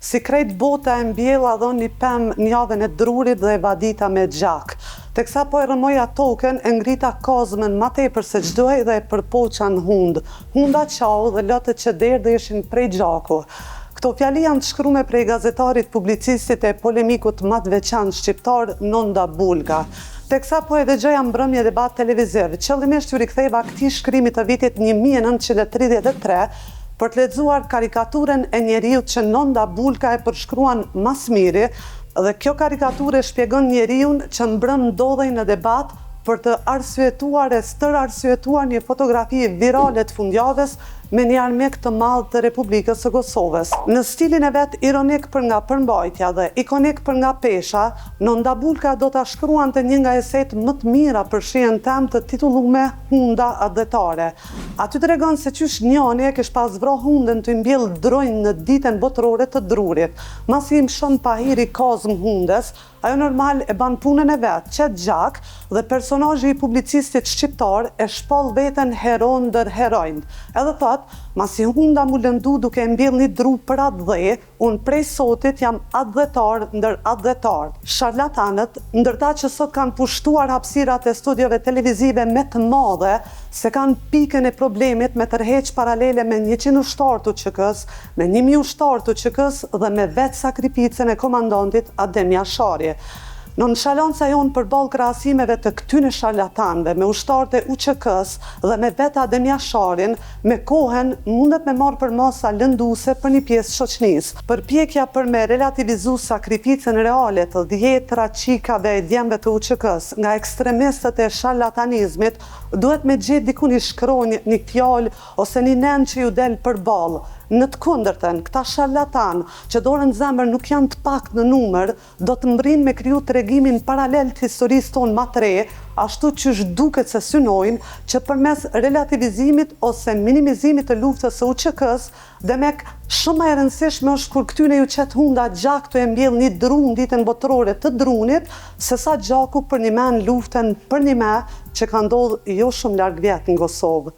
Si krejt bota e mbjella dhon një pemë në javën e drurit dhe e vadita me gjak. Teksa po e rëmoja token, e ngrita kozmën ma tepër se çdoja dhe e përpoqa në hund. Hunda qau dhe lotët që derdhë ishin prej gjaku. Këto fjali janë të shkrume prej gazetarit publicistit e polemikut ma të veçantë shqiptar Nonda Bulga. Teksa po e dëgjoja mbrëmje debat televiziv, qëllimisht ju riktheva këtij shkrimi të vitit 1933 për të lexuar karikaturën e njeriut që Nonda Bulga e përshkruan mas miri, dhe kjo karikaturë e shpjegon njeriun që mbrëm ndodhej në debat për të arsyetuar e stërarsuetuar një fotografi virale të fundjavës me një armik të madh të Republikës së Kosovës. Në stilin e vet ironik për nga përmbajtja dhe ikonik për nga pesha, Nonda Bulga do ta shkruante një nga eset më të mira për shihen tem të titullume Hunda adhetare. Aty tregon se qysh njani e kish pas vro hundën të mbjell dronjë në ditën botërore të drurit. Masi i mshon pahiri kozm hundes, ajo normal e ban punën e vet, qet gjak, dhe personazhi i publicistit shqiptar e shpoll veten hero ndër herojnë. Edhe thot, masi hunda mu lëndu duke mbjell një dru për atë dhe, unë prej sotit jam adhetar ndër adhetar. Sharlatanët, ndër ta që sot kanë pushtuar hapësirat e studiove televizive me të madhe, se kanë pikën e problemit me tërheq paralele me 100 ushtarë të QK-s, me 1000 ushtarë të QK-s dhe me vetë sakripicën e komandantit Adem Jashari. Nonshalanca jonë përballë krahasimeve të këtyne sharlatanëve me ushtarët e UÇK-s dhe me vetë Adem Jasharin, me kohën mundet me marrë për masa lënduese për një pjesë shoqënisë. Përpjekja për me relativizu sakrificën reale të dhjetra qikave e djemve të UÇK-s nga ekstremistët e sharlatanizmit duhet me gjetë diku një shkronjë, një fjalë ose një nen që ju del përballë. Në të kundërtën, këta sharlatan që dorën zemër nuk janë të pak në numër, do të mbrin me kriju tregimin paralel të historisë tonë ma të re, ashtu që duket se synojnë që përmes relativizimit ose minimizimit të luftës së UÇK-s, demek shumë e rëndësishme është kur këtyne ju qet hunda gjak të e mbjell një dru në ditën botërore të drunit, se sa gjaku për një men luftën për një me që ka ndodhë jo shumë larg vjet në Kosovë.